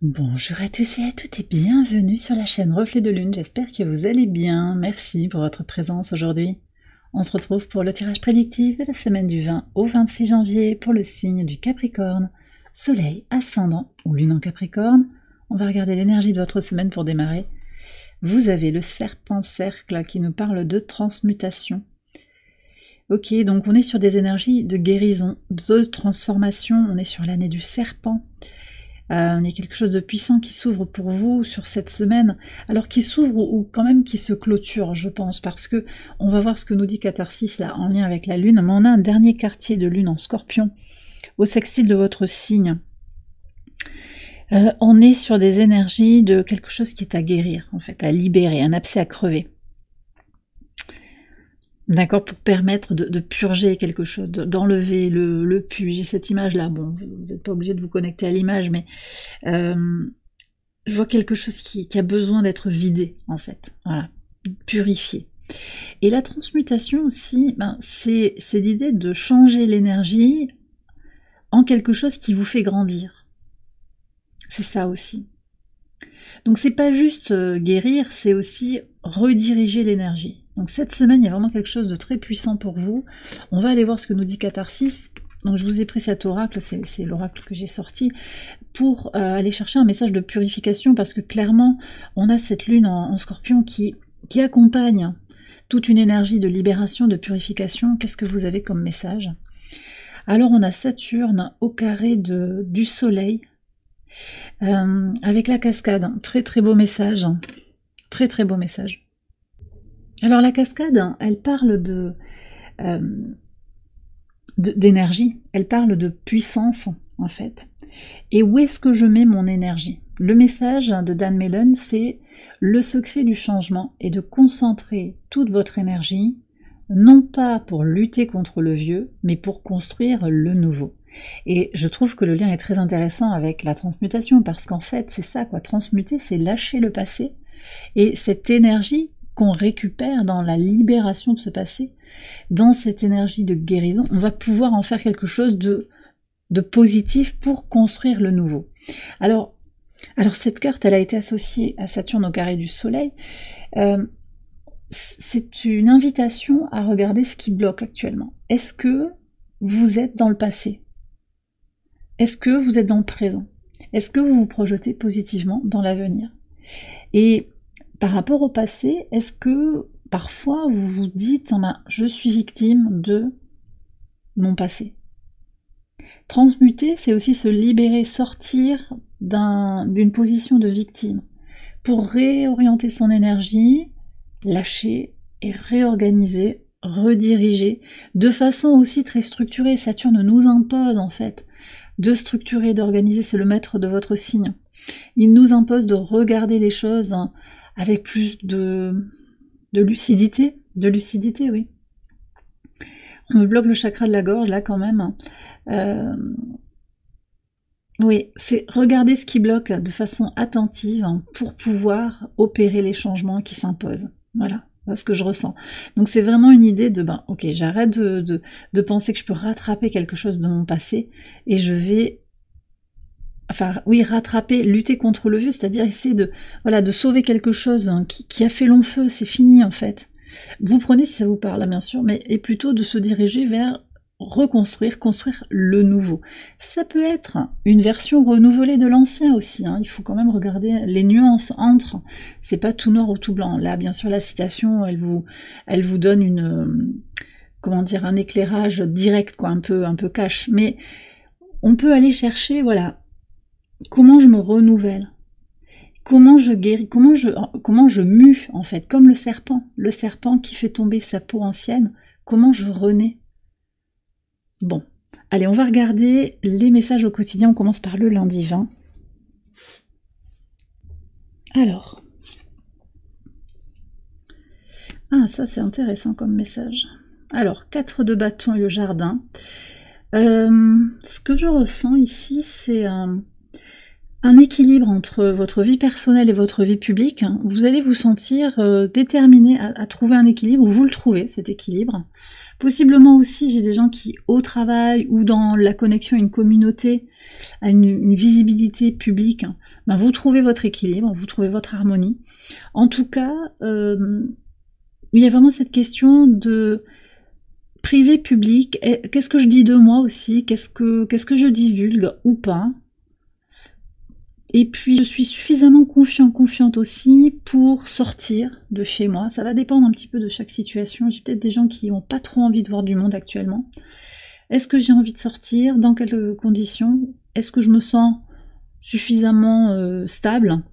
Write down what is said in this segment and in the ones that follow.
Bonjour à tous et à toutes et bienvenue sur la chaîne Reflet de Lune, j'espère que vous allez bien, merci pour votre présence aujourd'hui. On se retrouve pour le tirage prédictif de la semaine du 20 au 26 janvier pour le signe du Capricorne, Soleil, Ascendant ou Lune en Capricorne. On va regarder l'énergie de votre semaine pour démarrer. Vous avez le Serpent Cercle qui nous parle de transmutation. Ok, donc on est sur des énergies de guérison, de transformation, on est sur l'année du Serpent. Il y a quelque chose de puissant qui s'ouvre pour vous sur cette semaine, alors qui s'ouvre ou quand même qui se clôture, je pense, parce que on va voir ce que nous dit Catharsis là en lien avec la Lune, mais on a un dernier quartier de Lune en Scorpion, au sextile de votre signe. On est sur des énergies de quelque chose qui est à guérir, en fait, à libérer, un abcès à crever. D'accord, pour permettre de purger quelque chose, d'enlever le pu. J'ai cette image-là, bon, vous n'êtes pas obligé de vous connecter à l'image, mais je vois quelque chose qui a besoin d'être vidé, en fait, voilà, purifié. Et la transmutation aussi, c'est l'idée de changer l'énergie en quelque chose qui vous fait grandir. C'est ça aussi. Donc c'est pas juste guérir, c'est aussi rediriger l'énergie. Donc cette semaine, il y a vraiment quelque chose de très puissant pour vous. On va aller voir ce que nous dit Catharsis. Donc je vous ai pris cet oracle, c'est l'oracle que j'ai sorti, pour aller chercher un message de purification, parce que clairement, on a cette lune en Scorpion qui accompagne toute une énergie de libération, de purification. Qu'est-ce que vous avez comme message? Alors on a Saturne au carré du Soleil, avec la cascade. Très très beau message. Très très beau message. Alors la cascade, elle parle d'énergie, elle parle de puissance en fait. Et où est-ce que je mets mon énergie? Le message de Dan Mellon, c'est le secret du changement est de concentrer toute votre énergie, non pas pour lutter contre le vieux, mais pour construire le nouveau. Et je trouve que le lien est très intéressant avec la transmutation, parce qu'en fait c'est ça quoi, transmuter c'est lâcher le passé, et cette énergie qu'on récupère dans la libération de ce passé, dans cette énergie de guérison, on va pouvoir en faire quelque chose de positif pour construire le nouveau. Alors cette carte, elle a été associée à Saturne au carré du Soleil. C'est une invitation à regarder ce qui bloque actuellement. Est-ce que vous êtes dans le passé? Est-ce que vous êtes dans le présent? Est-ce que vous vous projetez positivement dans l'avenir? Et par rapport au passé, est-ce que parfois vous vous dites je suis victime de mon passé? Transmuter, c'est aussi se libérer, sortir d'une position de victime pour réorienter son énergie, lâcher et réorganiser, rediriger de façon aussi très structurée. Saturne nous impose en fait de structurer, d'organiser, c'est le maître de votre signe. Il nous impose de regarder les choses avec plus de lucidité, oui. On me bloque le chakra de la gorge là quand même. Oui, c'est regarder ce qui bloque de façon attentive pour pouvoir opérer les changements qui s'imposent. Voilà, c'est ce que je ressens. Donc c'est vraiment une idée de, ok, j'arrête de penser que je peux rattraper quelque chose de mon passé, et je vais, rattraper, lutter contre le vieux, c'est-à-dire essayer de sauver quelque chose qui a fait long feu, c'est fini en fait. Vous prenez si ça vous parle, bien sûr, mais et plutôt de se diriger vers reconstruire, construire le nouveau. Ça peut être une version renouvelée de l'ancien aussi, il faut quand même regarder les nuances entre, c'est pas tout noir ou tout blanc. Là, bien sûr, la citation, elle vous donne un éclairage direct, quoi, un peu cash, mais on peut aller chercher, comment je me renouvelle, comment je guéris, comment je mue, en fait, comme le serpent qui fait tomber sa peau ancienne, comment je renais. Bon, allez, on va regarder les messages au quotidien. On commence par le lundi 20. Alors. Ça c'est intéressant comme message. Alors, 4 de bâton et le jardin. Ce que je ressens ici, c'est un un équilibre entre votre vie personnelle et votre vie publique. Vous allez vous sentir déterminé à trouver un équilibre, ou vous le trouvez, cet équilibre. Possiblement aussi, j'ai des gens qui, au travail ou dans la connexion à une communauté, à une visibilité publique, ben vous trouvez votre équilibre, vous trouvez votre harmonie. En tout cas, il y a vraiment cette question de privé, public. Qu'est-ce que je dis de moi aussi? Qu'est-ce que je divulgue ou pas? Et puis, je suis suffisamment confiante aussi pour sortir de chez moi. Ça va dépendre un petit peu de chaque situation. J'ai peut-être des gens qui n'ont pas trop envie de voir du monde actuellement. Est-ce que j'ai envie de sortir? Dans quelles conditions? Est-ce que je me sens suffisamment stable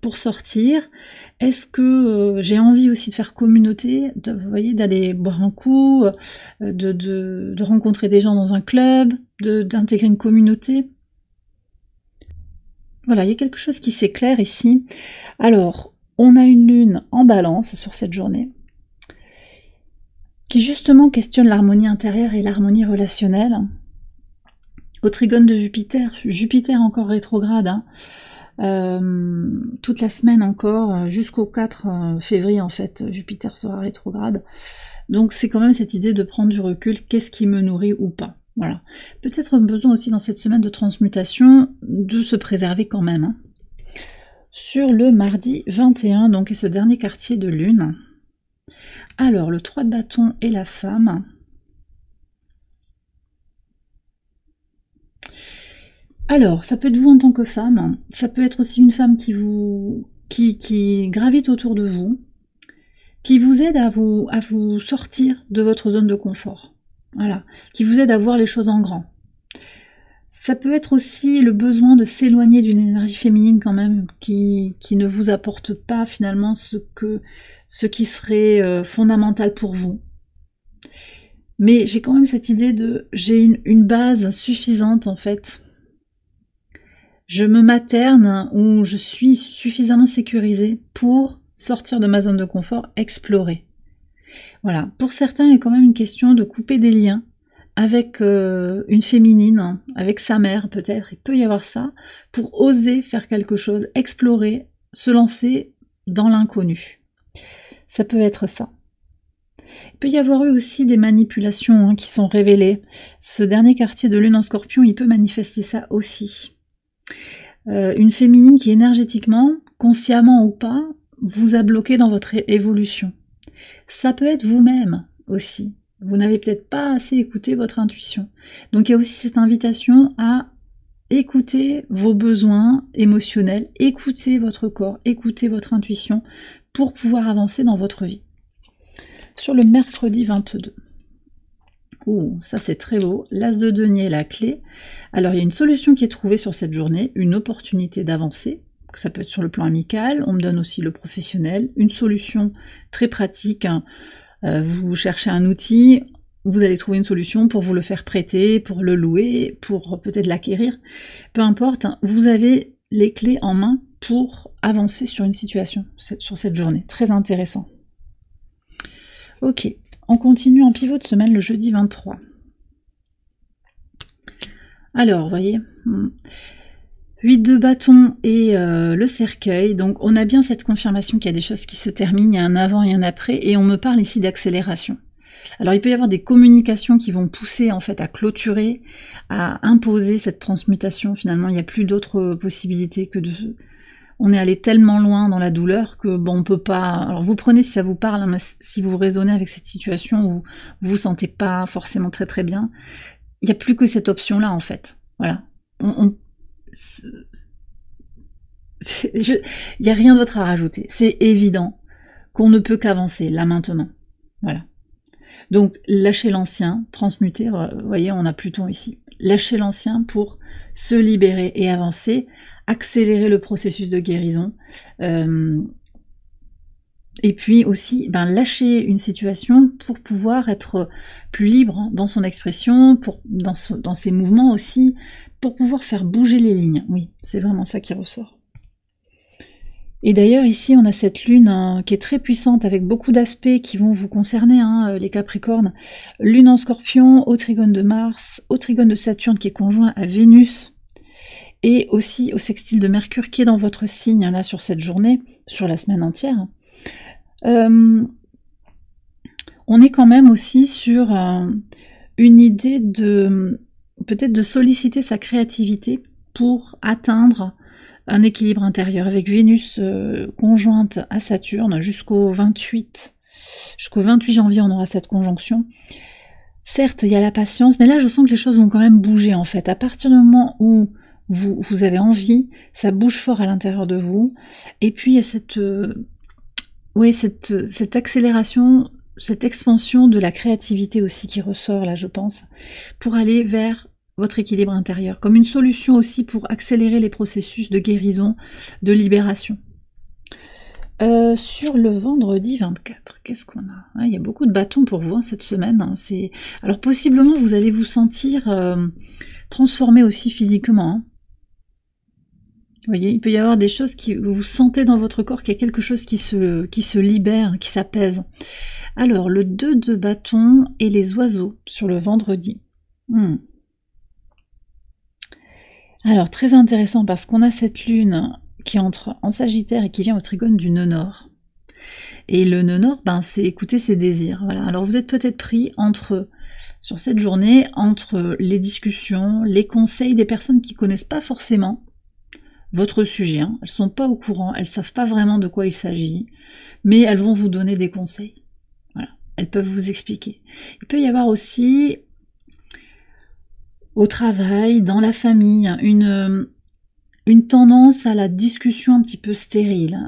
pour sortir? Est-ce que j'ai envie aussi de faire communauté, vous voyez, d'aller boire un coup, de rencontrer des gens dans un club, d'intégrer une communauté? Voilà, il y a quelque chose qui s'éclaire ici. Alors, on a une lune en balance sur cette journée, qui justement questionne l'harmonie intérieure et l'harmonie relationnelle. Au trigone de Jupiter, Jupiter encore rétrograde, hein, toute la semaine encore, jusqu'au 4 février en fait, Jupiter sera rétrograde. Donc c'est quand même cette idée de prendre du recul, qu'est-ce qui me nourrit ou pas. Voilà. Peut-être besoin aussi dans cette semaine de transmutation de se préserver quand même. Hein. Sur le mardi 21, donc, et ce dernier quartier de lune. Alors, le 3 de bâton et la femme. Alors, ça peut être vous en tant que femme, ça peut être aussi une femme qui gravite autour de vous, qui vous aide à vous sortir de votre zone de confort. Voilà, qui vous aide à voir les choses en grand. Ça peut être aussi le besoin de s'éloigner d'une énergie féminine quand même, qui ne vous apporte pas finalement ce qui serait fondamental pour vous. Mais j'ai quand même cette idée j'ai une base suffisante en fait. Je me materne ou je suis suffisamment sécurisée pour sortir de ma zone de confort, explorer. Voilà, pour certains, il y a quand même une question de couper des liens avec une féminine, avec sa mère peut-être, il peut y avoir ça, pour oser faire quelque chose, explorer, se lancer dans l'inconnu. Ça peut être ça. Il peut y avoir eu aussi des manipulations qui sont révélées. Ce dernier quartier de lune en Scorpion, il peut manifester ça aussi. Une féminine qui énergétiquement, consciemment ou pas, vous a bloqué dans votre évolution. Ça peut être vous-même aussi. Vous n'avez peut-être pas assez écouté votre intuition. Donc il y a aussi cette invitation à écouter vos besoins émotionnels, écouter votre corps, écouter votre intuition pour pouvoir avancer dans votre vie. Sur le mercredi 22. Ouh, ça c'est très beau. L'as de denier, la clé. Alors il y a une solution qui est trouvée sur cette journée, une opportunité d'avancer. Ça peut être sur le plan amical, on me donne aussi le professionnel, une solution très pratique. Vous cherchez un outil, vous allez trouver une solution pour vous le faire prêter, pour le louer, pour peut-être l'acquérir. Peu importe, vous avez les clés en main pour avancer sur une situation, sur cette journée. Très intéressant. Ok, on continue en pivot de semaine le jeudi 23. Alors, vous voyez, 8 de bâton et le cercueil, donc on a bien cette confirmation qu'il y a des choses qui se terminent, il y a un avant et un après, et on me parle ici d'accélération. Alors il peut y avoir des communications qui vont pousser en fait à clôturer, à imposer cette transmutation, finalement il n'y a plus d'autres possibilités que de... On est allé tellement loin dans la douleur que bon, on peut pas... Alors vous prenez si ça vous parle, hein, mais si vous raisonnez avec cette situation où vous vous sentez pas forcément très très bien, il n'y a plus que cette option-là en fait. Voilà. Il n'y a rien d'autre à rajouter. C'est évident qu'on ne peut qu'avancer là maintenant. Voilà. Donc lâcher l'ancien, transmuter, vous voyez, on a Pluton ici. Lâcher l'ancien pour se libérer et avancer, accélérer le processus de guérison. Et puis aussi lâcher une situation pour pouvoir être plus libre dans son expression, dans ses mouvements aussi, pour pouvoir faire bouger les lignes. Oui, c'est vraiment ça qui ressort. Et d'ailleurs ici on a cette lune qui est très puissante avec beaucoup d'aspects qui vont vous concerner, les Capricornes. Lune en Scorpion, au trigone de Mars, au trigone de Saturne qui est conjoint à Vénus. et aussi au sextile de Mercure qui est dans votre signe, là, sur cette journée, sur la semaine entière. On est quand même aussi sur une idée de peut-être de solliciter sa créativité pour atteindre un équilibre intérieur, avec Vénus conjointe à Saturne jusqu'au 28 janvier, on aura cette conjonction. Certes, il y a la patience, mais là je sens que les choses vont quand même bouger en fait. À partir du moment où vous avez envie, ça bouge fort à l'intérieur de vous, et puis il y a cette accélération, cette expansion de la créativité aussi qui ressort là, je pense, pour aller vers votre équilibre intérieur, comme une solution aussi pour accélérer les processus de guérison, de libération. Sur le vendredi 24, qu'est-ce qu'on a? Il y a beaucoup de bâtons pour vous cette semaine. Alors possiblement vous allez vous sentir transformé aussi physiquement. Vous voyez, il peut y avoir des choses qui vous sentez dans votre corps, qu'il y a quelque chose qui se libère, qui s'apaise. Alors, le 2 de bâton et les oiseaux sur le vendredi. Alors, très intéressant parce qu'on a cette lune qui entre en Sagittaire et qui vient au trigone du nœud nord. Et le nœud nord, c'est écouter ses désirs. Voilà. Alors, vous êtes peut-être pris sur cette journée, entre les discussions, les conseils des personnes qui connaissent pas forcément votre sujet. Elles sont pas au courant, elles savent pas vraiment de quoi il s'agit, mais elles vont vous donner des conseils. Voilà. Elles peuvent vous expliquer. Il peut y avoir aussi au travail, dans la famille, une tendance à la discussion un petit peu stérile,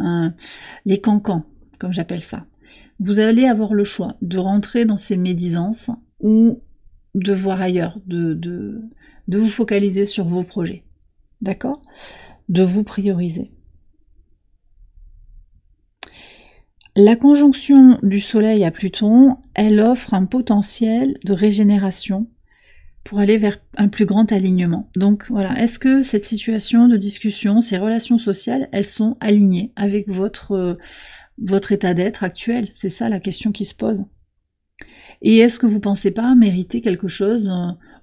les cancans, comme j'appelle ça. Vous allez avoir le choix de rentrer dans ces médisances ou de voir ailleurs, de vous focaliser sur vos projets. D'accord ? De vous prioriser. La conjonction du Soleil à Pluton, elle offre un potentiel de régénération pour aller vers un plus grand alignement. Donc voilà, est-ce que cette situation de discussion, ces relations sociales, elles sont alignées avec votre état d'être actuel? C'est ça la question qui se pose. Et est-ce que vous pensez pas mériter quelque chose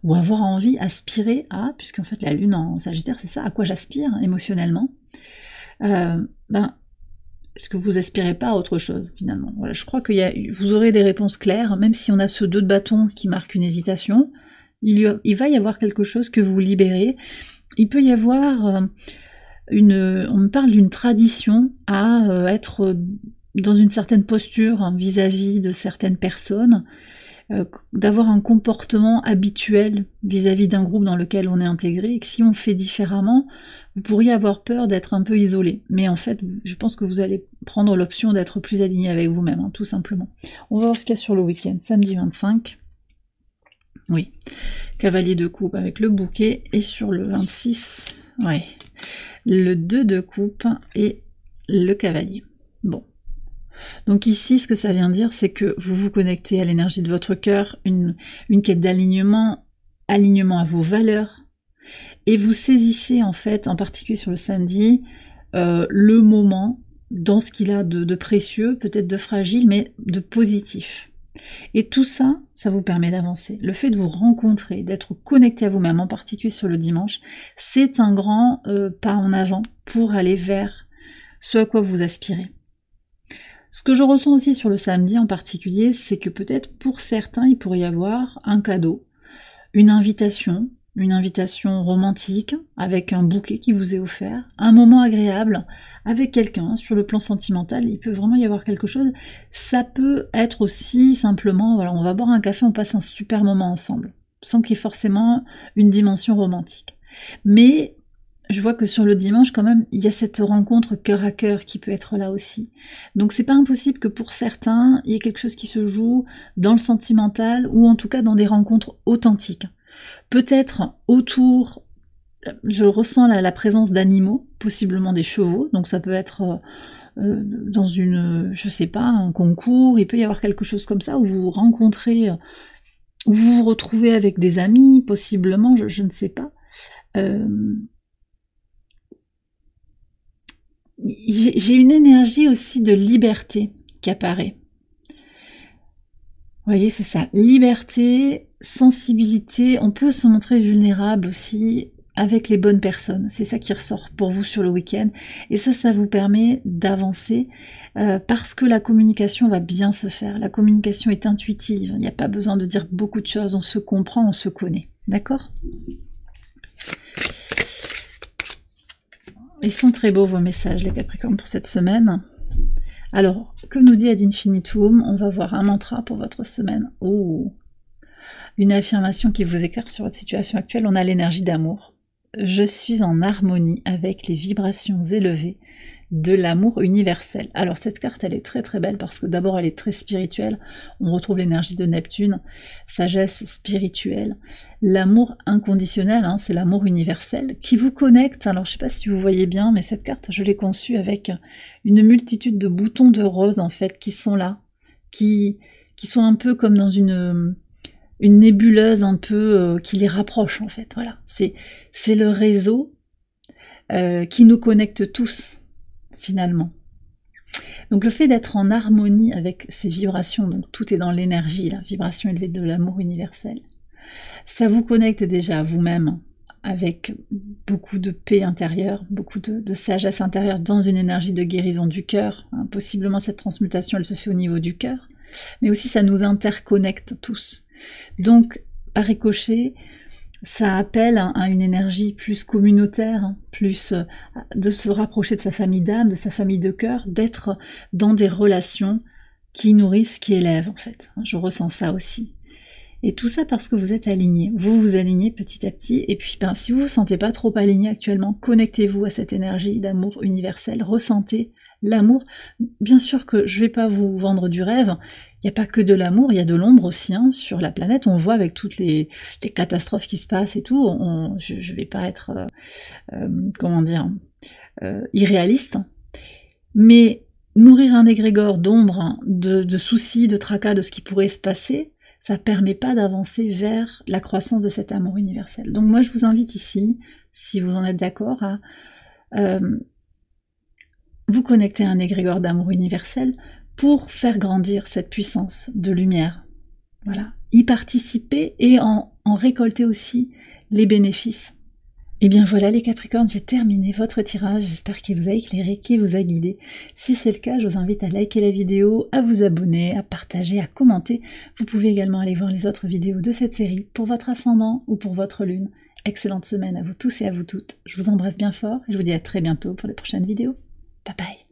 ou avoir envie, aspirer à, puisqu'en fait la lune en Sagittaire, c'est ça, à quoi j'aspire émotionnellement, est-ce que vous aspirez pas à autre chose finalement? Voilà, je crois que vous aurez des réponses claires, même si on a ce 2 de bâton qui marque une hésitation, il va y avoir quelque chose que vous libérez. Il peut y avoir on me parle d'une tradition à être dans une certaine posture vis-à-vis de certaines personnes, d'avoir un comportement habituel vis-à-vis d'un groupe dans lequel on est intégré, et que si on fait différemment, vous pourriez avoir peur d'être un peu isolé. Mais en fait, je pense que vous allez prendre l'option d'être plus aligné avec vous-même, tout simplement. On va voir ce qu'il y a sur le week-end, samedi 25. Oui, cavalier de coupe avec le bouquet, et sur le 26, le 2 de coupe et le cavalier. Bon. Donc ici, ce que ça vient dire, c'est que vous vous connectez à l'énergie de votre cœur, une quête d'alignement, alignement à vos valeurs, et vous saisissez en fait, en particulier sur le samedi, le moment dans ce qu'il a de précieux, peut-être de fragile, mais de positif. Et tout ça, ça vous permet d'avancer. Le fait de vous rencontrer, d'être connecté à vous-même, en particulier sur le dimanche, c'est un grand pas en avant pour aller vers ce à quoi vous aspirez. Ce que je ressens aussi sur le samedi en particulier, c'est que peut-être pour certains, il pourrait y avoir un cadeau, une invitation romantique avec un bouquet qui vous est offert, un moment agréable avec quelqu'un sur le plan sentimental, il peut vraiment y avoir quelque chose. Ça peut être aussi simplement, voilà, on va boire un café, on passe un super moment ensemble, sans qu'il y ait forcément une dimension romantique. Mais je vois que sur le dimanche, quand même, il y a cette rencontre cœur à cœur qui peut être là aussi. Donc c'est pas impossible que pour certains, il y ait quelque chose qui se joue dans le sentimental, ou en tout cas dans des rencontres authentiques. Peut-être autour, je ressens la présence d'animaux, possiblement des chevaux, donc ça peut être dans je sais pas, un concours, il peut y avoir quelque chose comme ça, où vous vous rencontrez, où vous vous retrouvez avec des amis, possiblement, je ne sais pas. J'ai une énergie aussi de liberté qui apparaît. Vous voyez, c'est ça, liberté, sensibilité, on peut se montrer vulnérable aussi, avec les bonnes personnes. C'est ça qui ressort pour vous sur le week-end. Et ça vous permet d'avancer parce que la communication va bien se faire. La communication est intuitive. Il n'y a pas besoin de dire beaucoup de choses. On se comprend, on se connaît. D'accord ? Ils sont très beaux vos messages, les Capricornes, pour cette semaine. Alors, que nous dit Ad Infinitum? On va voir un mantra pour votre semaine. Oh, une affirmation qui vous écarte sur votre situation actuelle. On a l'énergie d'amour. Je suis en harmonie avec les vibrations élevées de l'amour universel. Alors cette carte, elle est très très belle parce que d'abord elle est très spirituelle. On retrouve l'énergie de Neptune, sagesse spirituelle, l'amour inconditionnel, hein, c'est l'amour universel qui vous connecte. Alors je sais pas si vous voyez bien, mais cette carte, je l'ai conçue avec une multitude de boutons de rose en fait qui sont là, qui sont un peu comme dans une nébuleuse un peu qui les rapproche en fait. Voilà, c'est le réseau qui nous connecte tous finalement. Donc le fait d'être en harmonie avec ces vibrations, donc tout est dans l'énergie, la vibration élevée de l'amour universel, ça vous connecte déjà à vous-même avec beaucoup de paix intérieure, beaucoup de sagesse intérieure dans une énergie de guérison du cœur. Hein, possiblement cette transmutation elle se fait au niveau du cœur, mais aussi ça nous interconnecte tous. Donc par ricochet, ça appelle à une énergie plus communautaire, plus de se rapprocher de sa famille d'âme, de sa famille de cœur, d'être dans des relations qui nourrissent, qui élèvent en fait. Je ressens ça aussi. Et tout ça parce que vous êtes aligné. Vous vous alignez petit à petit. Et puis si vous vous sentez pas trop aligné actuellement, connectez-vous à cette énergie d'amour universel. Ressentez l'amour. Bien sûr que je vais pas vous vendre du rêve. Il n'y a pas que de l'amour, il y a de l'ombre aussi hein, sur la planète. On voit avec toutes les catastrophes qui se passent et tout. Je vais pas être, comment dire, irréaliste. Mais nourrir un égrégore d'ombre, de soucis, de tracas, de ce qui pourrait se passer, ça permet pas d'avancer vers la croissance de cet amour universel. Donc moi je vous invite ici, si vous en êtes d'accord, à vous connecter à un égrégore d'amour universel pour faire grandir cette puissance de lumière. Voilà, y participer et en récolter aussi les bénéfices. Et bien voilà les Capricornes, j'ai terminé votre tirage, j'espère qu'il vous a éclairé, qu'il vous a guidé. Si c'est le cas, je vous invite à liker la vidéo, à vous abonner, à partager, à commenter. Vous pouvez également aller voir les autres vidéos de cette série pour votre ascendant ou pour votre lune. Excellente semaine à vous tous et à vous toutes. Je vous embrasse bien fort et je vous dis à très bientôt pour les prochaines vidéos. Bye bye.